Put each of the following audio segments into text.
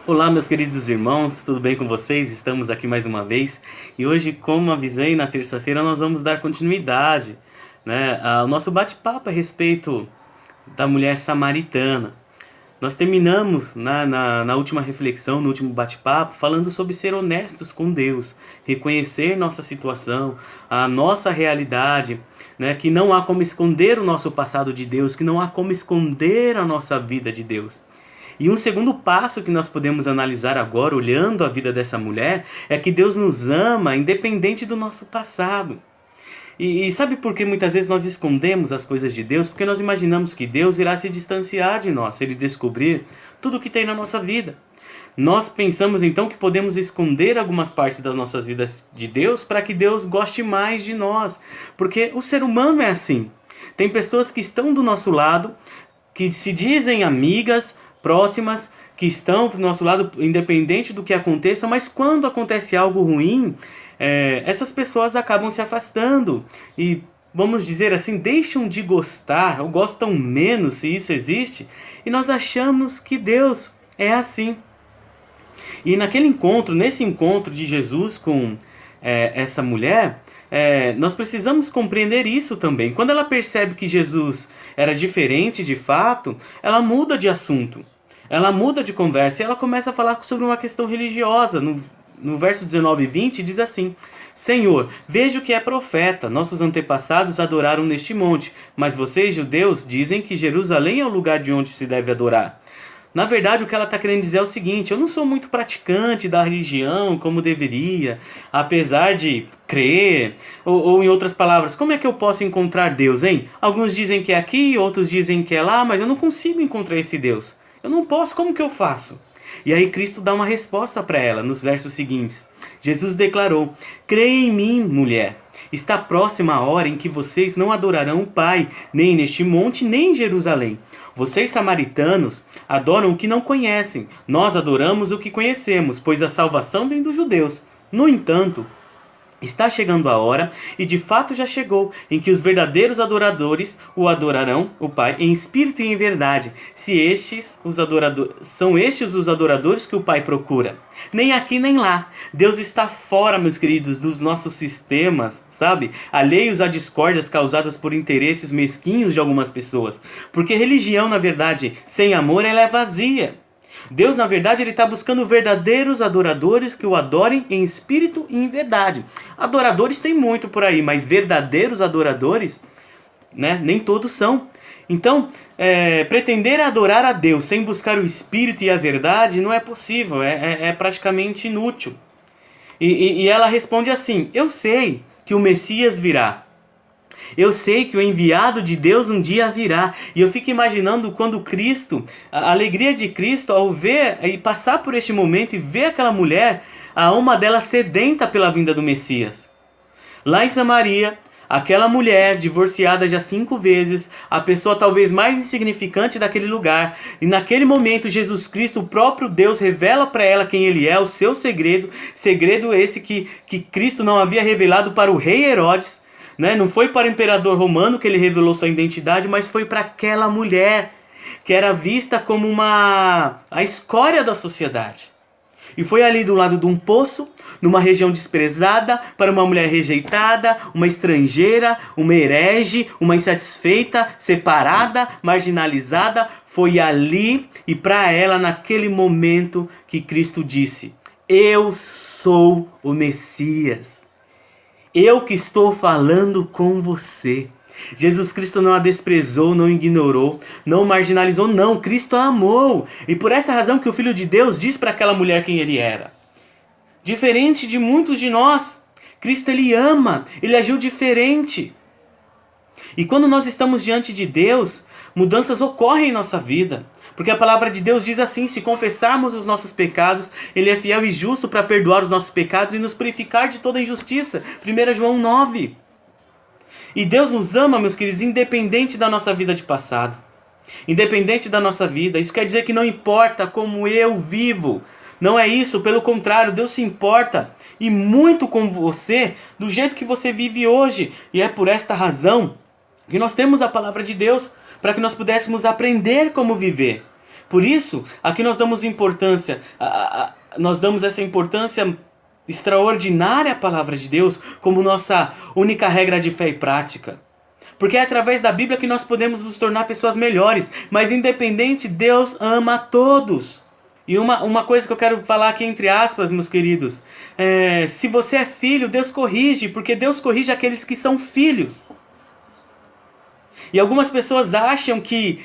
Olá, meus queridos irmãos, tudo bem com vocês? Estamos aqui mais uma vez e hoje, como avisei na terça-feira, nós vamos dar continuidade, ao nosso bate-papo a respeito da mulher samaritana. Nós terminamos na última reflexão, no último bate-papo, falando sobre ser honestos com Deus, reconhecer nossa situação, a nossa realidade, que não há como esconder o nosso passado de Deus, que não há como esconder a nossa vida de Deus. E um segundo passo que nós podemos analisar agora, olhando a vida dessa mulher, é que Deus nos ama independente do nosso passado. E sabe por que muitas vezes nós escondemos as coisas de Deus? Porque nós imaginamos que Deus irá se distanciar de nós, se Ele descobrir tudo o que tem na nossa vida. Nós pensamos então que podemos esconder algumas partes das nossas vidas de Deus para que Deus goste mais de nós. Porque o ser humano é assim. Tem pessoas que estão do nosso lado, que se dizem amigas, próximas, que estão do nosso lado, independente do que aconteça, mas quando acontece algo ruim, essas pessoas acabam se afastando e, vamos dizer assim, deixam de gostar, ou gostam menos, se isso existe, e nós achamos que Deus é assim. E nesse encontro de Jesus com essa mulher, nós precisamos compreender isso também. Quando ela percebe que Jesus era diferente de fato, ela muda de assunto. Ela muda de conversa e ela começa a falar sobre uma questão religiosa. No verso 19 e 20 diz assim: Senhor, vejo que é profeta. Nossos antepassados adoraram neste monte, mas vocês, judeus, dizem que Jerusalém é o lugar de onde se deve adorar. Na verdade, o que ela está querendo dizer é o seguinte: eu não sou muito praticante da religião como deveria, apesar de crer, ou em outras palavras, como é que eu posso encontrar Deus, hein? Alguns dizem que é aqui, outros dizem que é lá, mas eu não consigo encontrar esse Deus. Eu não posso, como que eu faço? E aí Cristo dá uma resposta para ela nos versos seguintes. Jesus declarou: creia em mim, mulher. Está próxima a hora em que vocês não adorarão o Pai, nem neste monte, nem em Jerusalém. Vocês, samaritanos, adoram o que não conhecem. Nós adoramos o que conhecemos, pois a salvação vem dos judeus. No entanto, está chegando a hora, e de fato já chegou, em que os verdadeiros adoradores o adorarão, o Pai, em espírito e em verdade. São estes os adoradores que o Pai procura. Nem aqui nem lá. Deus está fora, meus queridos, dos nossos sistemas, sabe? Alheios a discórdias causadas por interesses mesquinhos de algumas pessoas. Porque religião, na verdade, sem amor, ela é vazia. Deus, na verdade, Ele está buscando verdadeiros adoradores que o adorem em espírito e em verdade. Adoradores tem muito por aí, mas verdadeiros adoradores, nem todos são. Então, pretender adorar a Deus sem buscar o espírito e a verdade não é possível, é praticamente inútil. E ela responde assim: eu sei que o Messias virá. Eu sei que o enviado de Deus um dia virá. E eu fico imaginando quando Cristo, a alegria de Cristo ao ver e passar por este momento e ver aquela mulher, a alma dela sedenta pela vinda do Messias. Lá em Samaria, aquela mulher divorciada já 5 vezes, a pessoa talvez mais insignificante daquele lugar. E naquele momento Jesus Cristo, o próprio Deus, revela para ela quem Ele é, o seu segredo. Segredo esse que Cristo não havia revelado para o rei Herodes. Não foi para o imperador romano que ele revelou sua identidade, mas foi para aquela mulher que era vista como a escória da sociedade. E foi ali do lado de um poço, numa região desprezada, para uma mulher rejeitada, uma estrangeira, uma herege, uma insatisfeita, separada, marginalizada. Foi ali e para ela, naquele momento, que Cristo disse: eu sou o Messias. Eu que estou falando com você. Jesus Cristo não a desprezou, não ignorou, não marginalizou, não. Cristo a amou. E por essa razão que o Filho de Deus diz para aquela mulher quem ele era. Diferente de muitos de nós, Cristo ele ama, ele agiu diferente. E quando nós estamos diante de Deus, mudanças ocorrem em nossa vida. Porque a palavra de Deus diz assim: se confessarmos os nossos pecados, Ele é fiel e justo para perdoar os nossos pecados e nos purificar de toda injustiça. 1 João 9. E Deus nos ama, meus queridos, independente da nossa vida de passado. Independente da nossa vida. Isso quer dizer que não importa como eu vivo. Não é isso, pelo contrário, Deus se importa e muito com você, do jeito que você vive hoje. E é por esta razão que nós temos a palavra de Deus, para que nós pudéssemos aprender como viver. Por isso, aqui nós damos importância, nós damos essa importância extraordinária à palavra de Deus como nossa única regra de fé e prática. Porque é através da Bíblia que nós podemos nos tornar pessoas melhores. Mas independente, Deus ama a todos. E uma coisa que eu quero falar aqui entre aspas, meus queridos. Se você é filho, Deus corrige. Porque Deus corrige aqueles que são filhos. E algumas pessoas acham que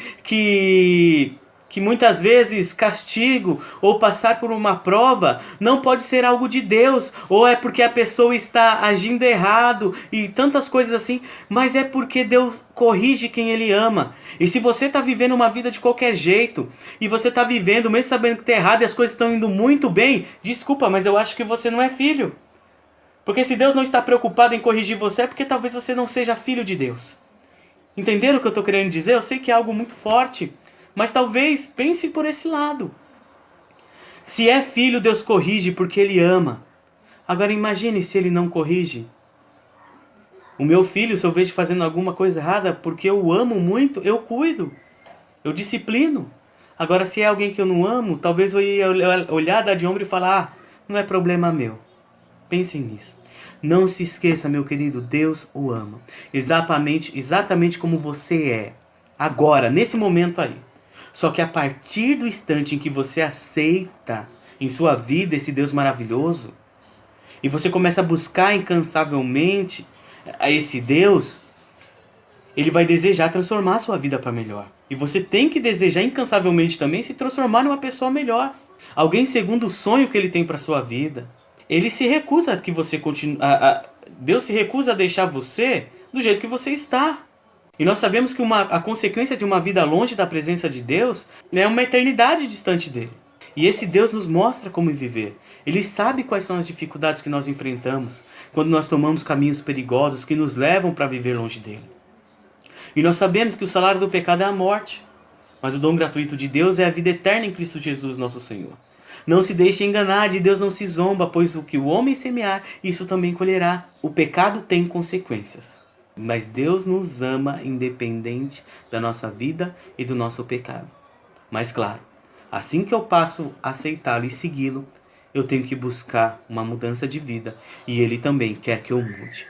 muitas vezes castigo ou passar por uma prova não pode ser algo de Deus, ou é porque a pessoa está agindo errado e tantas coisas assim, mas é porque Deus corrige quem Ele ama. E se você está vivendo uma vida de qualquer jeito, e você está vivendo mesmo sabendo que está errado e as coisas estão indo muito bem, desculpa, mas eu acho que você não é filho. Porque se Deus não está preocupado em corrigir você, é porque talvez você não seja filho de Deus. Entenderam o que eu estou querendo dizer? Eu sei que é algo muito forte, mas talvez pense por esse lado. Se é filho, Deus corrige porque Ele ama. Agora imagine se Ele não corrige. O meu filho, se eu vejo fazendo alguma coisa errada, porque eu o amo muito, eu cuido. Eu disciplino. Agora se é alguém que eu não amo, talvez eu ia olhar, dar de ombro e falar, não é problema meu. Pensem nisso. Não se esqueça, meu querido, Deus o ama. Exatamente como você é. Agora, nesse momento aí. Só que a partir do instante em que você aceita em sua vida esse Deus maravilhoso, e você começa a buscar incansavelmente a esse Deus, Ele vai desejar transformar a sua vida para melhor. E você tem que desejar incansavelmente também se transformar numa pessoa melhor. Alguém segundo o sonho que Ele tem para sua vida. Ele se recusa a que você continue. Deus se recusa a deixar você do jeito que você está. E nós sabemos que a consequência de uma vida longe da presença de Deus é uma eternidade distante dele. E esse Deus nos mostra como viver. Ele sabe quais são as dificuldades que nós enfrentamos quando nós tomamos caminhos perigosos que nos levam para viver longe dele. E nós sabemos que o salário do pecado é a morte. Mas o dom gratuito de Deus é a vida eterna em Cristo Jesus, nosso Senhor. Não se deixe enganar, de Deus não se zomba, pois o que o homem semear, isso também colherá. O pecado tem consequências. Mas Deus nos ama independente da nossa vida e do nosso pecado. Mas claro, assim que eu passo a aceitá-lo e segui-lo, eu tenho que buscar uma mudança de vida. E Ele também quer que eu mude.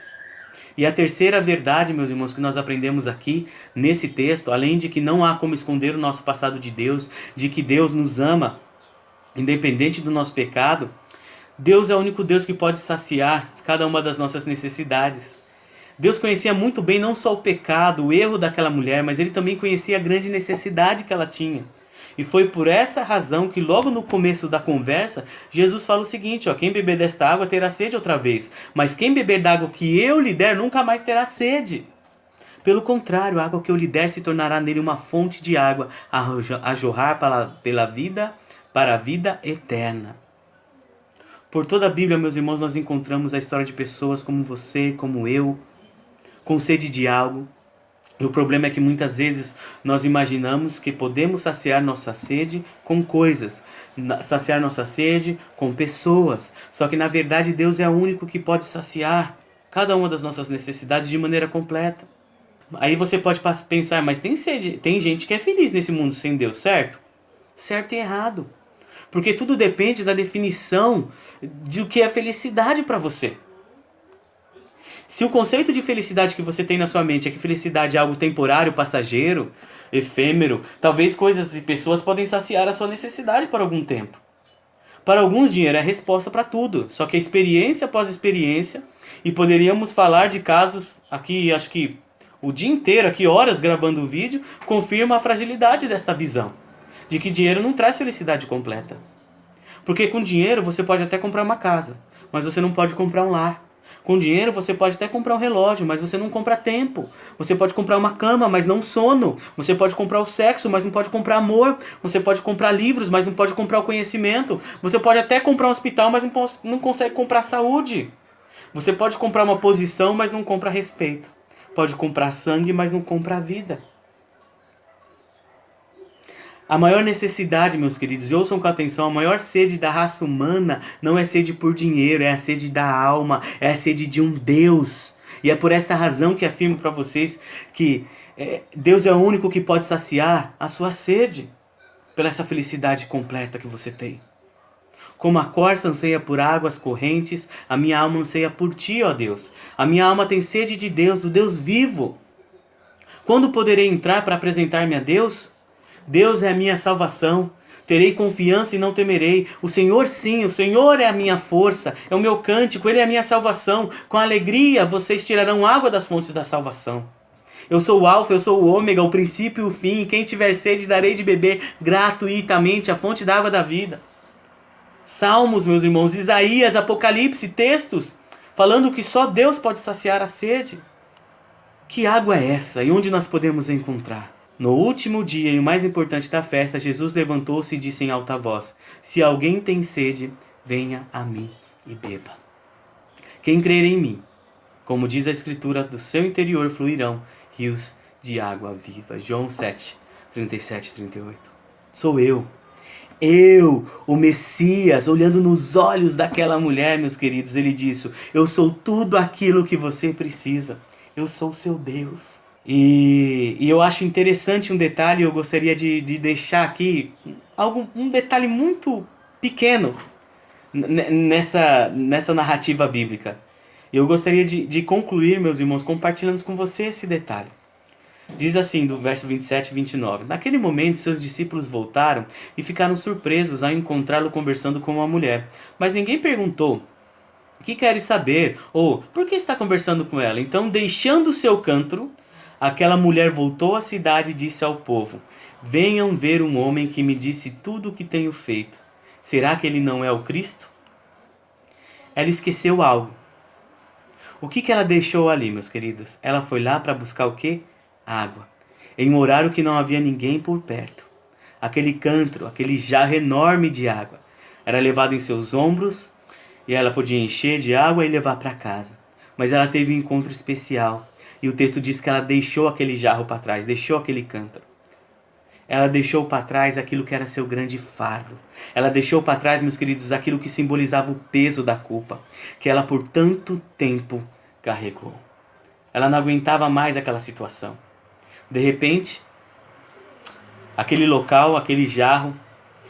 E a terceira verdade, meus irmãos, que nós aprendemos aqui nesse texto, além de que não há como esconder o nosso passado de Deus, de que Deus nos ama independente do nosso pecado, Deus é o único Deus que pode saciar cada uma das nossas necessidades. Deus conhecia muito bem não só o pecado, o erro daquela mulher, mas Ele também conhecia a grande necessidade que ela tinha. E foi por essa razão que logo no começo da conversa, Jesus fala o seguinte, quem beber desta água terá sede outra vez, mas quem beber da água que eu lhe der nunca mais terá sede. Pelo contrário, a água que eu lhe der se tornará nele uma fonte de água a jorrar para a vida eterna. Por toda a Bíblia, meus irmãos, nós encontramos a história de pessoas como você, como eu, com sede de algo. E o problema é que muitas vezes nós imaginamos que podemos saciar nossa sede com coisas, saciar nossa sede com pessoas. Só que na verdade Deus é o único que pode saciar cada uma das nossas necessidades de maneira completa. Aí você pode pensar, mas tem gente que é feliz nesse mundo sem Deus, certo? Certo e errado. Porque tudo depende da definição de o que é felicidade para você. Se o conceito de felicidade que você tem na sua mente é que felicidade é algo temporário, passageiro, efêmero, talvez coisas e pessoas podem saciar a sua necessidade por algum tempo. Para alguns, dinheiro é a resposta para tudo, só que experiência após experiência, e poderíamos falar de casos aqui, acho que o dia inteiro, aqui horas gravando o vídeo, confirma a fragilidade desta visão, de que dinheiro não traz felicidade completa. Porque com dinheiro você pode até comprar uma casa, mas você não pode comprar um lar. Com dinheiro você pode até comprar um relógio, mas você não compra tempo. Você pode comprar uma cama, mas não sono. Você pode comprar o sexo, mas não pode comprar amor. Você pode comprar livros, mas não pode comprar o conhecimento. Você pode até comprar um hospital, mas não consegue comprar saúde. Você pode comprar uma posição, mas não compra respeito. Pode comprar sangue, mas não compra a vida. A maior necessidade, meus queridos, e ouçam com atenção, a maior sede da raça humana não é sede por dinheiro, é a sede da alma, é a sede de um Deus. E é por esta razão que afirmo para vocês que Deus é o único que pode saciar a sua sede. pela essa felicidade completa que você tem. Como a corça anseia por águas correntes, a minha alma anseia por ti, ó Deus. A minha alma tem sede de Deus, do Deus vivo. Quando poderei entrar para apresentar-me a Deus? Deus é a minha salvação. Terei confiança e não temerei. O Senhor sim, o Senhor é a minha força, é o meu cântico, Ele é a minha salvação. Com alegria vocês tirarão água das fontes da salvação. Eu sou o Alfa, eu sou o Ômega, o princípio e o fim. Quem tiver sede, darei de beber gratuitamente a fonte da água da vida. Salmos, meus irmãos, Isaías, Apocalipse, textos falando que só Deus pode saciar a sede. Que água é essa e onde nós podemos encontrar? No último dia e o mais importante da festa, Jesus levantou-se e disse em alta voz: se alguém tem sede, venha a mim e beba. Quem crer em mim, como diz a Escritura, do seu interior fluirão rios de água viva. João 7, 37 e 38. Sou eu, o Messias, olhando nos olhos daquela mulher, meus queridos, ele disse: eu sou tudo aquilo que você precisa. Eu sou o seu Deus. E eu acho interessante um detalhe, eu gostaria de deixar aqui um detalhe muito pequeno nessa narrativa bíblica. Eu gostaria de concluir, meus irmãos, compartilhando com você esse detalhe. Diz assim, do verso 27 e 29. Naquele momento, seus discípulos voltaram e ficaram surpresos ao encontrá-lo conversando com uma mulher. Mas ninguém perguntou: o que queres saber? Ou, por que está conversando com ela? Então, deixando o seu cântaro, aquela mulher voltou à cidade e disse ao povo: venham ver um homem que me disse tudo o que tenho feito. Será que ele não é o Cristo? Ela esqueceu algo. O que ela deixou ali, meus queridos? Ela foi lá para buscar o quê? Água. Em um horário que não havia ninguém por perto. Aquele cântaro, aquele jarro enorme de água, era levado em seus ombros e ela podia encher de água e levar para casa. Mas ela teve um encontro especial. E o texto diz que ela deixou aquele jarro para trás, deixou aquele cântaro. Ela deixou para trás aquilo que era seu grande fardo. Ela deixou para trás, meus queridos, aquilo que simbolizava o peso da culpa, que ela por tanto tempo carregou. Ela não aguentava mais aquela situação. De repente, aquele local, aquele jarro,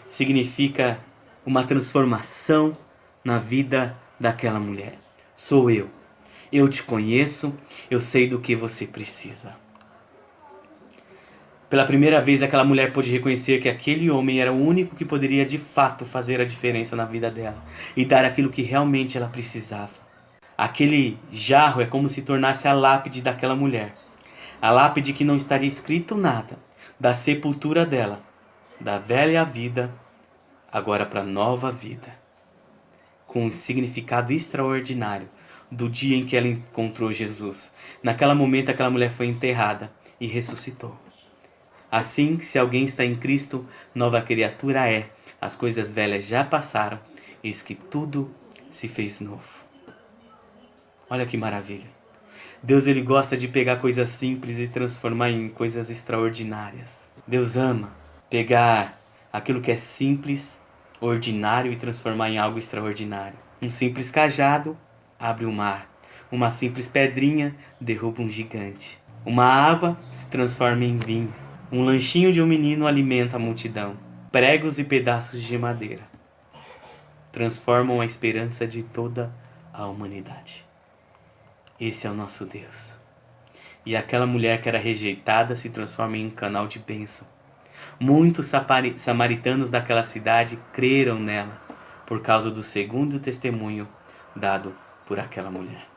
significa uma transformação na vida daquela mulher. Sou eu. Eu te conheço, eu sei do que você precisa. Pela primeira vez, aquela mulher pôde reconhecer que aquele homem era o único que poderia de fato fazer a diferença na vida dela e dar aquilo que realmente ela precisava. Aquele jarro é como se tornasse a lápide daquela mulher. A lápide que não estaria escrito nada da sepultura dela, da velha vida, agora para a nova vida, com um significado extraordinário do dia em que ela encontrou Jesus. Naquele momento, aquela mulher foi enterrada e ressuscitou. Assim, se alguém está em Cristo, nova criatura é. As coisas velhas já passaram, eis que tudo se fez novo. Olha que maravilha. Deus, ele gosta de pegar coisas simples e transformar em coisas extraordinárias. Deus ama pegar aquilo que é simples, ordinário e transformar em algo extraordinário. Um simples cajado abre o mar. Uma simples pedrinha derruba um gigante. Uma água se transforma em vinho. Um lanchinho de um menino alimenta a multidão. Pregos e pedaços de madeira transformam a esperança de toda a humanidade. Esse é o nosso Deus. E aquela mulher que era rejeitada se transforma em um canal de bênção. Muitos samaritanos daquela cidade creram nela por causa do segundo testemunho dado por aquela mulher.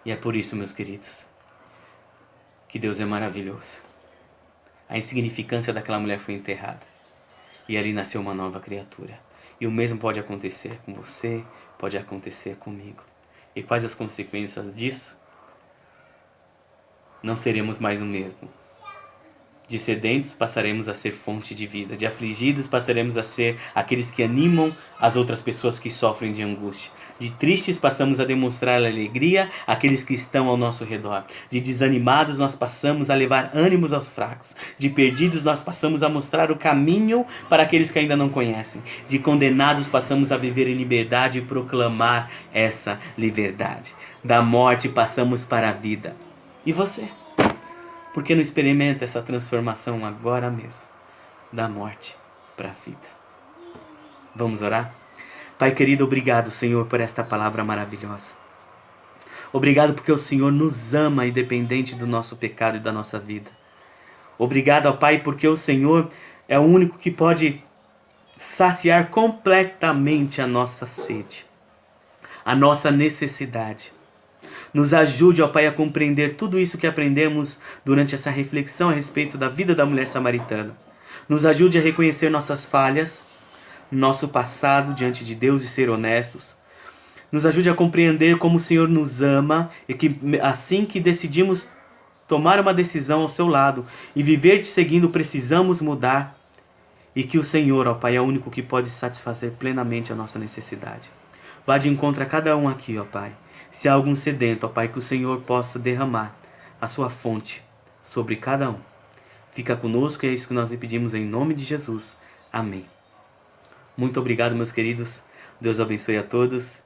E é por isso, meus queridos, que Deus é maravilhoso. A insignificância daquela mulher foi enterrada e ali nasceu uma nova criatura. E o mesmo pode acontecer com você, pode acontecer comigo. E quais as consequências disso? Não seremos mais o mesmo. De sedentos passaremos a ser fonte de vida. De afligidos passaremos a ser aqueles que animam as outras pessoas que sofrem de angústia. De tristes passamos a demonstrar alegria àqueles que estão ao nosso redor. De desanimados nós passamos a levar ânimos aos fracos. De perdidos nós passamos a mostrar o caminho para aqueles que ainda não conhecem. De condenados passamos a viver em liberdade e proclamar essa liberdade. Da morte passamos para a vida. E você? Por que não experimenta essa transformação agora mesmo? da morte para a vida. Vamos orar? Pai querido, obrigado, Senhor, por esta palavra maravilhosa. Obrigado porque o Senhor nos ama independente do nosso pecado e da nossa vida. Obrigado, ó Pai, porque o Senhor é o único que pode saciar completamente a nossa sede, a nossa necessidade. Nos ajude, ó Pai, a compreender tudo isso que aprendemos durante essa reflexão a respeito da vida da mulher samaritana. Nos ajude a reconhecer nossas falhas, nosso passado diante de Deus e ser honestos. Nos ajude a compreender como o Senhor nos ama e que assim que decidimos tomar uma decisão ao seu lado e viver te seguindo, precisamos mudar. E que o Senhor, ó Pai, é o único que pode satisfazer plenamente a nossa necessidade. Vá de encontro a cada um aqui, ó Pai. Se há algum sedento, ó Pai, que o Senhor possa derramar a sua fonte sobre cada um. Fica conosco e é isso que nós lhe pedimos em nome de Jesus. Amém. Muito obrigado, meus queridos. Deus abençoe a todos.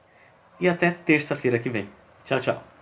E até terça-feira que vem. Tchau, tchau.